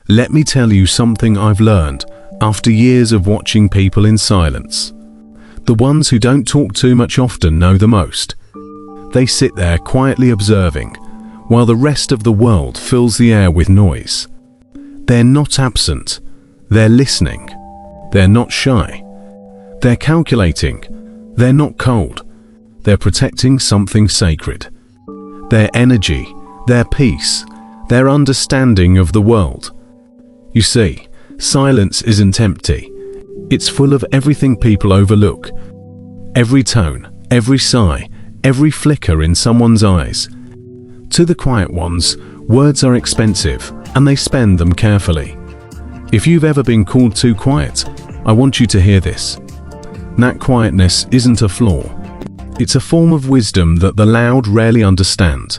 Let me tell you something I've learned after years of watching people in silence. The ones who don't talk too much often know the most. They sit there quietly observing, while the rest of the world fills the air with noise. They're not absent. They're listening. They're not shy. They're calculating. They're not cold. They're protecting something sacred. Their energy, their peace, their understanding of the world. You see, silence isn't empty. It's full of everything people overlook. Every tone, every sigh, every flicker in someone's eyes. To the quiet ones, words are expensive, and they spend them carefully. If you've ever been called too quiet, I want you to hear this. That quietness isn't a flaw. It's a form of wisdom that the loud rarely understand.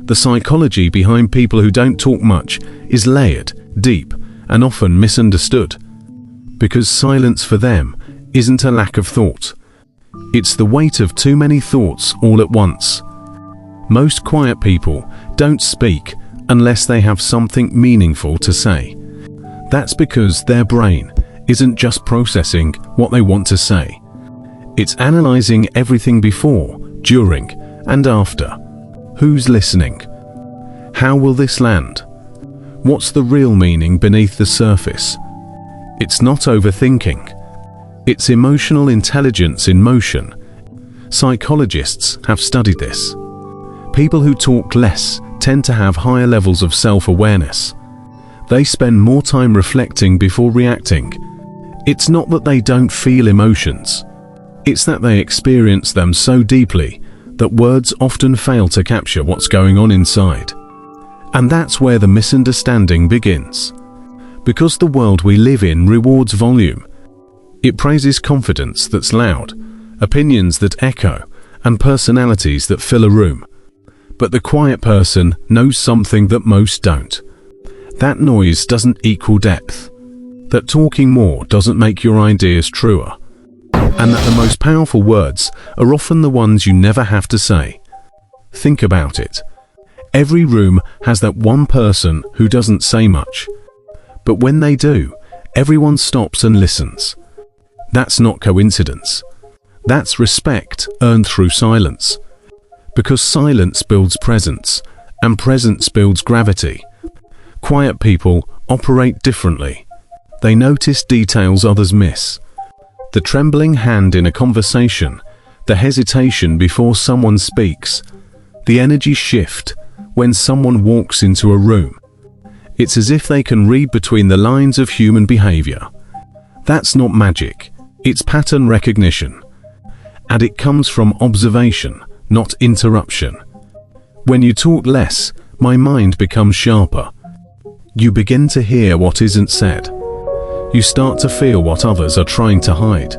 The psychology behind people who don't talk much is layered, deep, and often misunderstood. Because silence for them isn't a lack of thought. It's the weight of too many thoughts all at once. Most quiet people don't speak unless they have something meaningful to say. That's because their brain isn't just processing what they want to say. It's analyzing everything before, during, and after. Who's listening? How will this land? What's the real meaning beneath the surface? It's not overthinking. It's emotional intelligence in motion. Psychologists have studied this. People who talk less tend to have higher levels of self-awareness. They spend more time reflecting before reacting. It's not that they don't feel emotions. It's that they experience them so deeply that words often fail to capture what's going on inside. And that's where the misunderstanding begins. Because the world we live in rewards volume. It praises confidence that's loud, opinions that echo, and personalities that fill a room. But the quiet person knows something that most don't. That noise doesn't equal depth. That talking more doesn't make your ideas truer. And that the most powerful words are often the ones you never have to say. Think about it. Every room has that one person who doesn't say much. But when they do, everyone stops and listens. That's not coincidence. That's respect earned through silence. Because silence builds presence, and presence builds gravity. Quiet people operate differently. They notice details others miss. The trembling hand in a conversation, the hesitation before someone speaks, the energy shift when someone walks into a room. It's as if they can read between the lines of human behavior. That's not magic, it's pattern recognition. And it comes from observation, not interruption. When you talk less, my mind becomes sharper. You begin to hear what isn't said. You start to feel what others are trying to hide.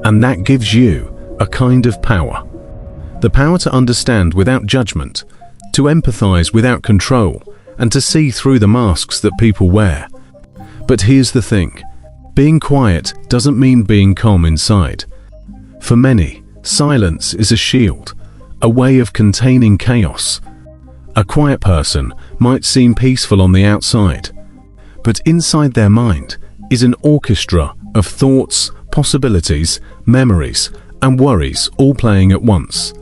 And that gives you a kind of power. The power to understand without judgment, to empathize without control, and to see through the masks that people wear. But here's the thing. Being quiet doesn't mean being calm inside. For many, silence is a shield, a way of containing chaos. A quiet person might seem peaceful on the outside, but inside their mind is an orchestra of thoughts, possibilities, memories, and worries all playing at once.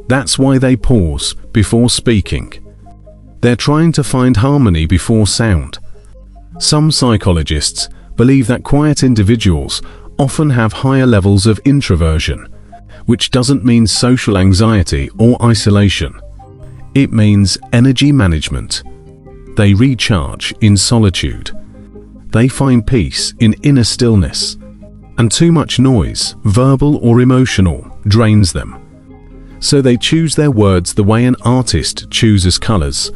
That's why they pause before speaking. They're trying to find harmony before sound. Some psychologists believe that quiet individuals often have higher levels of introversion, which doesn't mean social anxiety or isolation. It means energy management. They recharge in solitude. They find peace in inner stillness. And too much noise, verbal or emotional, drains them. So they choose their words the way an artist chooses colors.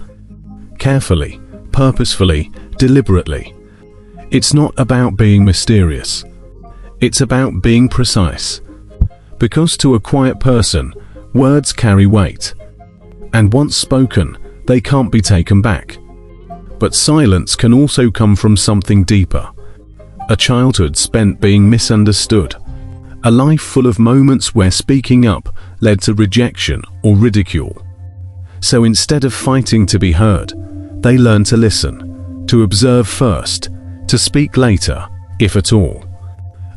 Carefully, purposefully, deliberately. It's not about being mysterious. It's about being precise. Because to a quiet person, words carry weight. And once spoken, they can't be taken back. But silence can also come from something deeper. A childhood spent being misunderstood. A life full of moments where speaking up led to rejection or ridicule. So instead of fighting to be heard, they learn to listen. to observe first, to speak later, if at all.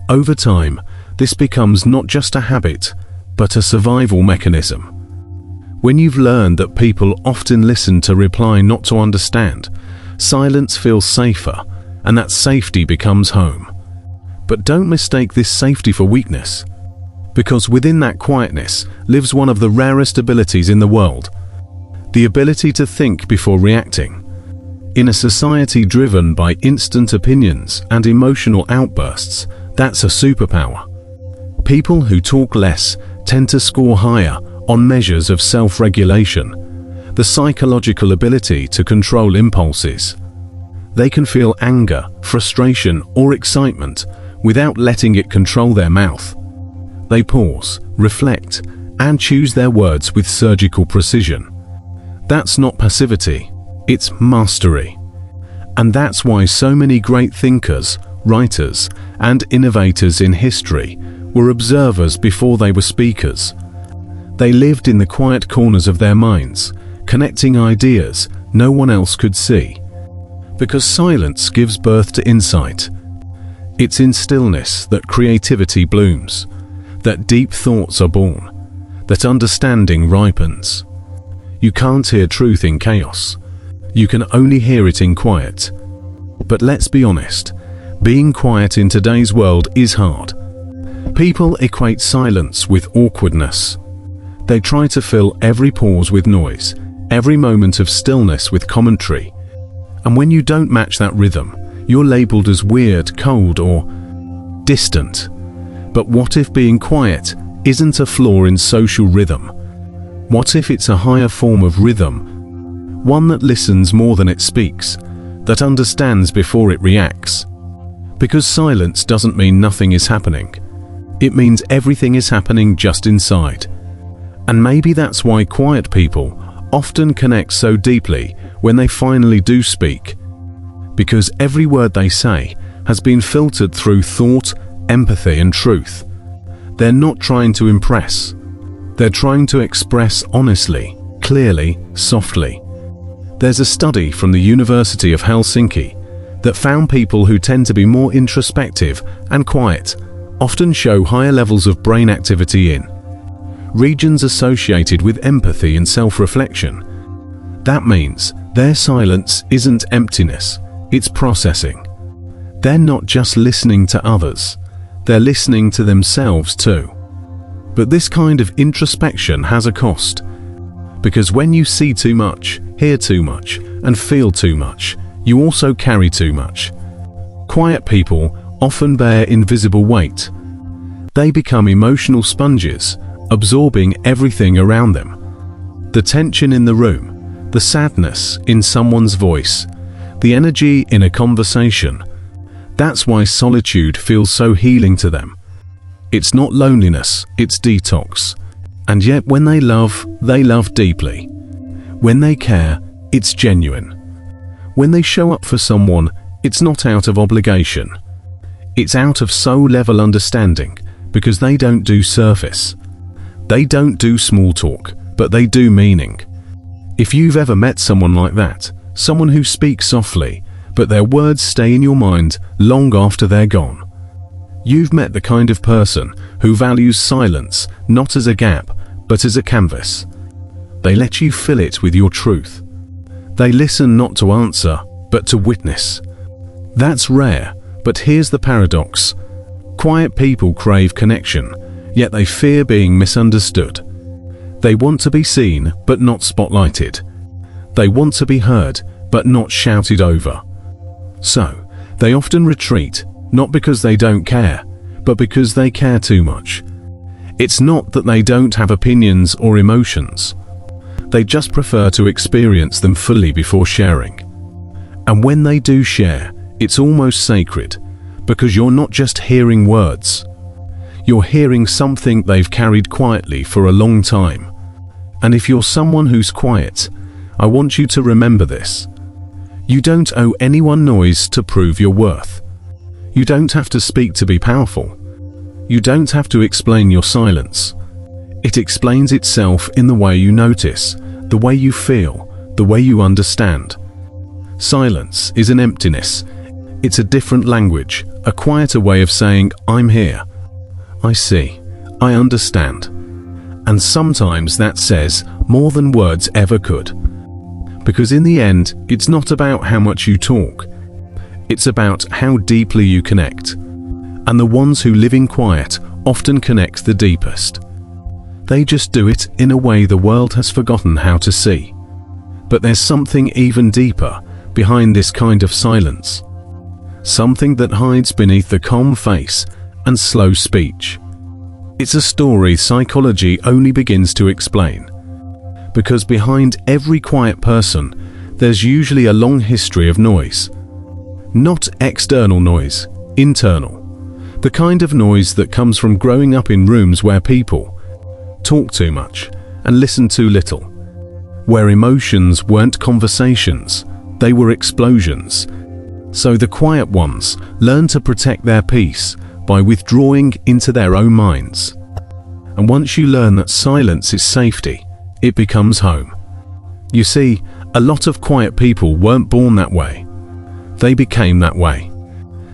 Over time, this becomes not just a habit, but a survival mechanism. When you've learned that people often listen to reply, not to understand, silence feels safer, and that safety becomes home. But don't mistake this safety for weakness, because within that quietness lives one of the rarest abilities in the world: the ability to think before reacting. In a society driven by instant opinions and emotional outbursts, that's a superpower. People who talk less tend to score higher on measures of self-regulation, the psychological ability to control impulses. They can feel anger, frustration, or excitement without letting it control their mouth. They pause, reflect, and choose their words with surgical precision. That's not passivity, it's mastery. And that's why so many great thinkers, writers, and innovators in history were observers before they were speakers. They lived in the quiet corners of their minds, connecting ideas no one else could see. Because silence gives birth to insight. It's in stillness that creativity blooms, that deep thoughts are born, that understanding ripens. You can't hear truth in chaos. You can only hear it in quiet. But let's be honest, being quiet in today's world is hard. People equate silence with awkwardness. They try to fill every pause with noise, every moment of stillness with commentary. And when you don't match that rhythm, you're labeled as weird, cold, or distant. But what if being quiet isn't a flaw in social rhythm? What if it's a higher form of rhythm? One that listens more than it speaks, that understands before it reacts. Because silence doesn't mean nothing is happening. It means everything is happening just inside. And maybe that's why quiet people often connect so deeply when they finally do speak. Because every word they say has been filtered through thought, empathy, and truth. They're not trying to impress. They're trying to express honestly, clearly, softly. There's a study from the University of Helsinki that found people who tend to be more introspective and quiet often show higher levels of brain activity in regions associated with empathy and self-reflection. That means their silence isn't emptiness, it's processing. They're not just listening to others, they're listening to themselves too. But this kind of introspection has a cost. Because when you see too much, hear too much, and feel too much, you also carry too much. Quiet people often bear invisible weight. They become emotional sponges, absorbing everything around them. The tension in the room, the sadness in someone's voice, the energy in a conversation. That's why solitude feels so healing to them. It's not loneliness, it's detox. And yet when they love deeply. When they care, it's genuine. When they show up for someone, it's not out of obligation. It's out of soul-level understanding, because they don't do surface. They don't do small talk, but they do meaning. If you've ever met someone like that, someone who speaks softly, but their words stay in your mind long after they're gone. You've met the kind of person who values silence not as a gap, but as a canvas. They let you fill it with your truth. They listen not to answer, but to witness. That's rare, but here's the paradox. Quiet people crave connection, yet they fear being misunderstood. They want to be seen, but not spotlighted. They want to be heard, but not shouted over. So, they often retreat, not because they don't care, but because they care too much. It's not that they don't have opinions or emotions. They just prefer to experience them fully before sharing. And when they do share, it's almost sacred, because you're not just hearing words. You're hearing something they've carried quietly for a long time. And if you're someone who's quiet, I want you to remember this. You don't owe anyone noise to prove your worth. You don't have to speak to be powerful. You don't have to explain your silence. It explains itself in the way you notice, the way you feel, the way you understand. Silence is an emptiness. It's a different language, a quieter way of saying, I'm here. I see. I understand. And sometimes that says more than words ever could. Because in the end, it's not about how much you talk. It's about how deeply you connect. And the ones who live in quiet often connect the deepest. They just do it in a way the world has forgotten how to see. But there's something even deeper behind this kind of silence. Something that hides beneath the calm face and slow speech. It's a story psychology only begins to explain. Because behind every quiet person, there's usually a long history of noise. Not external noise, internal. The kind of noise that comes from growing up in rooms where people talk too much and listen too little. Where emotions weren't conversations, they were explosions. So the quiet ones learn to protect their peace by withdrawing into their own minds. And once you learn that silence is safety, it becomes home. You see, a lot of quiet people weren't born that way. They became that way.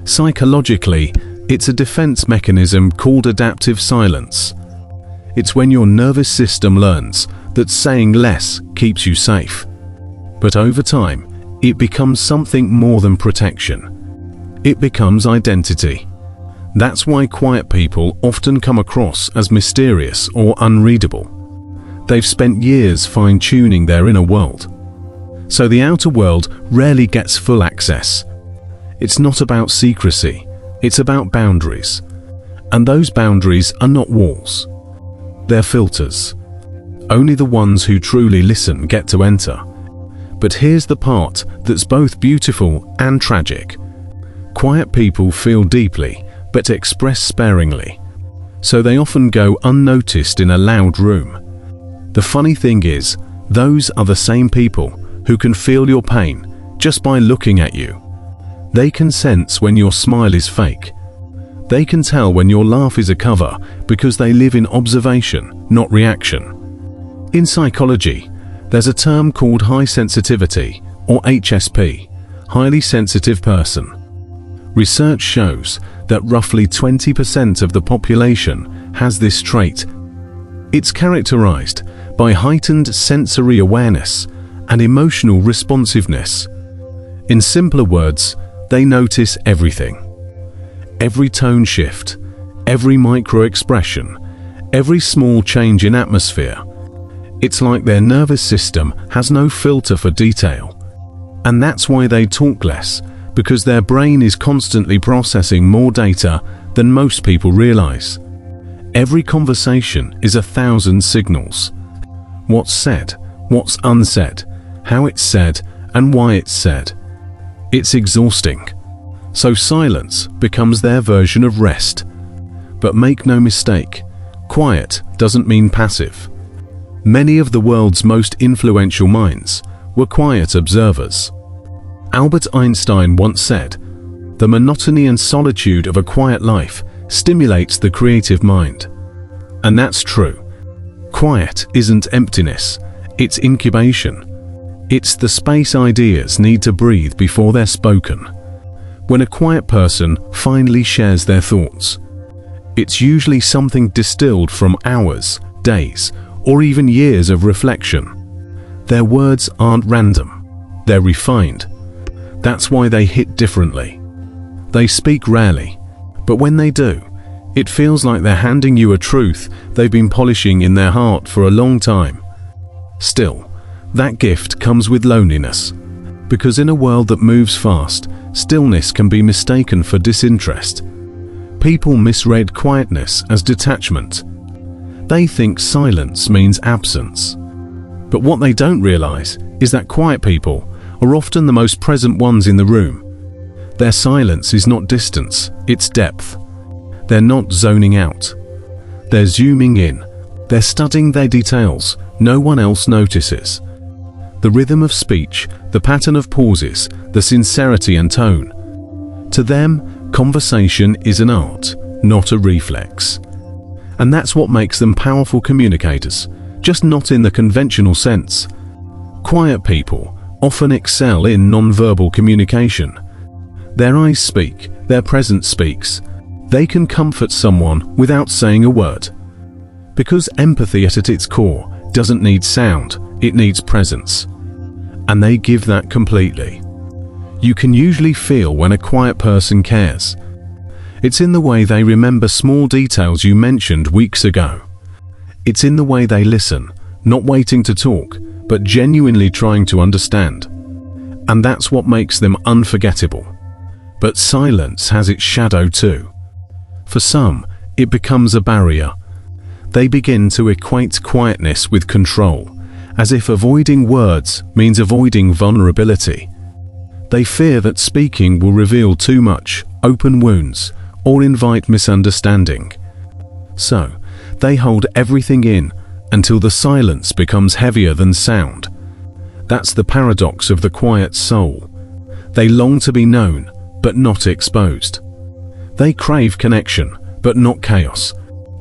Psychologically, it's a defense mechanism called adaptive silence. It's when your nervous system learns that saying less keeps you safe. But over time, it becomes something more than protection. It becomes identity. That's why quiet people often come across as mysterious or unreadable. They've spent years fine-tuning their inner world. So the outer world rarely gets full access. It's not about secrecy, it's about boundaries. And those boundaries are not walls. They're filters. Only the ones who truly listen get to enter. But here's the part that's both beautiful and tragic. Quiet people feel deeply, but express sparingly. So they often go unnoticed in a loud room. The funny thing is, those are the same people who can feel your pain just by looking at you. They can sense when your smile is fake. They can tell when your laugh is a cover because they live in observation, not reaction. In psychology, there's a term called high sensitivity, or HSP, highly sensitive person. Research shows that roughly 20% of the population has this trait. It's characterized by heightened sensory awareness and emotional responsiveness. In simpler words, they notice everything. Every tone shift, every micro-expression, every small change in atmosphere. It's like their nervous system has no filter for detail. And that's why they talk less, because their brain is constantly processing more data than most people realize. Every conversation is 1,000 signals. What's said, what's unsaid, how it's said, and why it's said. It's exhausting. So silence becomes their version of rest. But make no mistake, quiet doesn't mean passive. Many of the world's most influential minds were quiet observers. Albert Einstein once said, "The monotony and solitude of a quiet life stimulates the creative mind." And that's true. Quiet isn't emptiness, it's incubation. It's the space ideas need to breathe before they're spoken. When a quiet person finally shares their thoughts, it's usually something distilled from hours, days, or even years of reflection. Their words aren't random, they're refined. That's why they hit differently. They speak rarely, but when they do, it feels like they're handing you a truth they've been polishing in their heart for a long time. Still, that gift comes with loneliness, because in a world that moves fast, stillness can be mistaken for disinterest. People misread quietness as detachment. They think silence means absence. But what they don't realize is that quiet people are often the most present ones in the room. Their silence is not distance, it's depth. They're not zoning out. They're zooming in. They're studying their details no one else notices. The rhythm of speech, the pattern of pauses, the sincerity and tone. To them, conversation is an art, not a reflex. And that's what makes them powerful communicators, just not in the conventional sense. Quiet people often excel in non-verbal communication. Their eyes speak, their presence speaks. They can comfort someone without saying a word. Because empathy at its core doesn't need sound, it needs presence. And they give that completely. You can usually feel when a quiet person cares. It's in the way they remember small details you mentioned weeks ago. It's in the way they listen, not waiting to talk, but genuinely trying to understand. And that's what makes them unforgettable. But silence has its shadow too. For some, it becomes a barrier. They begin to equate quietness with control, as if avoiding words means avoiding vulnerability. They fear that speaking will reveal too much, open wounds, or invite misunderstanding. So, they hold everything in until the silence becomes heavier than sound. That's the paradox of the quiet soul. They long to be known, but not exposed. They crave connection, but not chaos.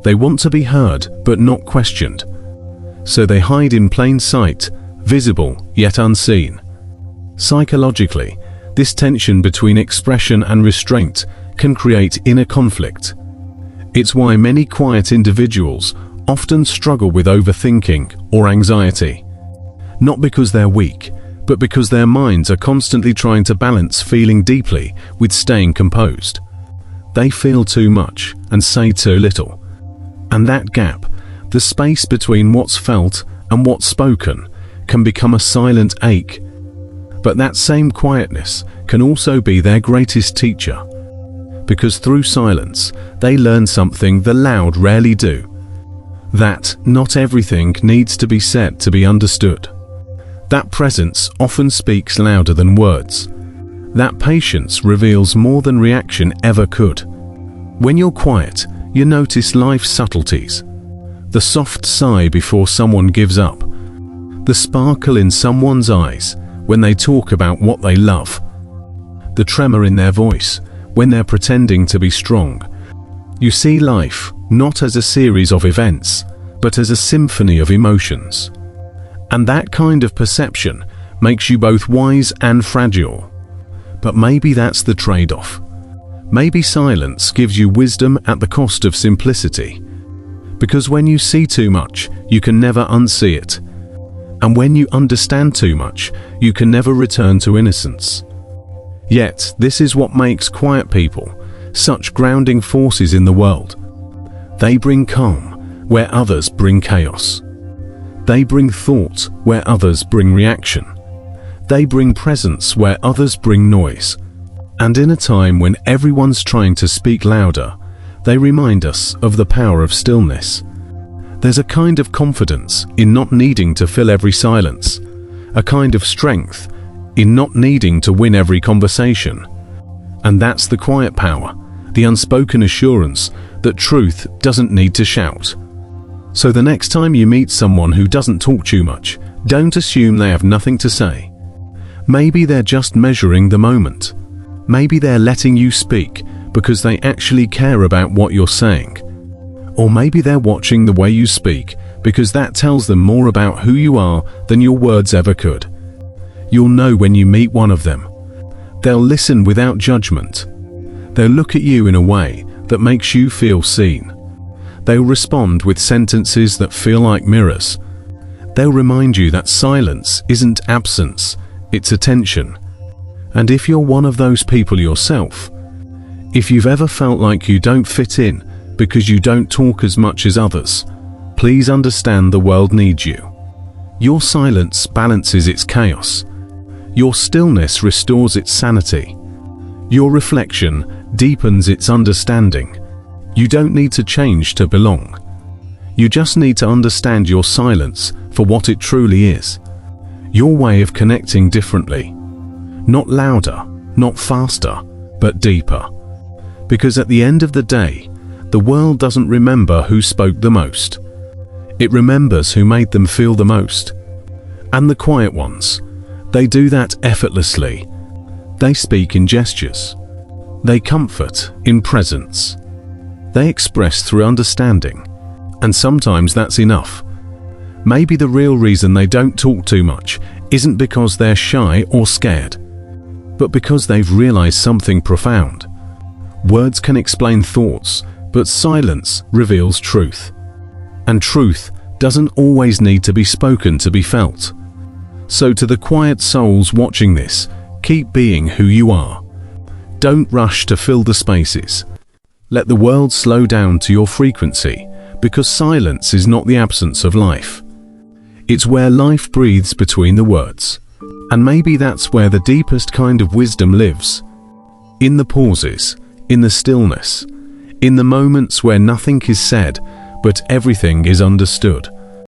They want to be heard, but not questioned. So they hide in plain sight, visible yet unseen. Psychologically, this tension between expression and restraint can create inner conflict. It's why many quiet individuals often struggle with overthinking or anxiety. Not because they're weak, but because their minds are constantly trying to balance feeling deeply with staying composed. They feel too much and say too little. And that gap, the space between what's felt and what's spoken, can become a silent ache. But that same quietness can also be their greatest teacher. Because through silence, they learn something the loud rarely do. That not everything needs to be said to be understood. That presence often speaks louder than words. That patience reveals more than reaction ever could. When you're quiet, you notice life's subtleties. The soft sigh before someone gives up. The sparkle in someone's eyes when they talk about what they love. The tremor in their voice when they're pretending to be strong. You see life not as a series of events, but as a symphony of emotions. And that kind of perception makes you both wise and fragile. But maybe that's the trade-off. Maybe silence gives you wisdom at the cost of simplicity. Because when you see too much, you can never unsee it. And when you understand too much, you can never return to innocence. Yet, this is what makes quiet people such grounding forces in the world. They bring calm where others bring chaos. They bring thought where others bring reaction. They bring presence where others bring noise. And in a time when everyone's trying to speak louder, they remind us of the power of stillness. There's a kind of confidence in not needing to fill every silence, a kind of strength in not needing to win every conversation. And that's the quiet power, the unspoken assurance that truth doesn't need to shout. So the next time you meet someone who doesn't talk too much, don't assume they have nothing to say. Maybe they're just measuring the moment. Maybe they're letting you speak because they actually care about what you're saying. Or maybe they're watching the way you speak because that tells them more about who you are than your words ever could. You'll know when you meet one of them. They'll listen without judgment. They'll look at you in a way that makes you feel seen. They'll respond with sentences that feel like mirrors. They'll remind you that silence isn't absence, it's attention. And if you're one of those people yourself, if you've ever felt like you don't fit in because you don't talk as much as others, please understand the world needs you. Your silence balances its chaos. Your stillness restores its sanity. Your reflection deepens its understanding. You don't need to change to belong. You just need to understand your silence for what it truly is. Your way of connecting differently. Not louder, not faster, but deeper. Because at the end of the day, the world doesn't remember who spoke the most. It remembers who made them feel the most. And the quiet ones, they do that effortlessly. They speak in gestures. They comfort in presence. They express through understanding. And sometimes that's enough. Maybe the real reason they don't talk too much isn't because they're shy or scared, but because they've realized something profound. Words can explain thoughts, but silence reveals truth. And truth doesn't always need to be spoken to be felt. So to the quiet souls watching this, keep being who you are. Don't rush to fill the spaces. Let the world slow down to your frequency, because silence is not the absence of life. It's where life breathes between the words. And maybe that's where the deepest kind of wisdom lives. In the pauses, in the stillness, in the moments where nothing is said, but everything is understood.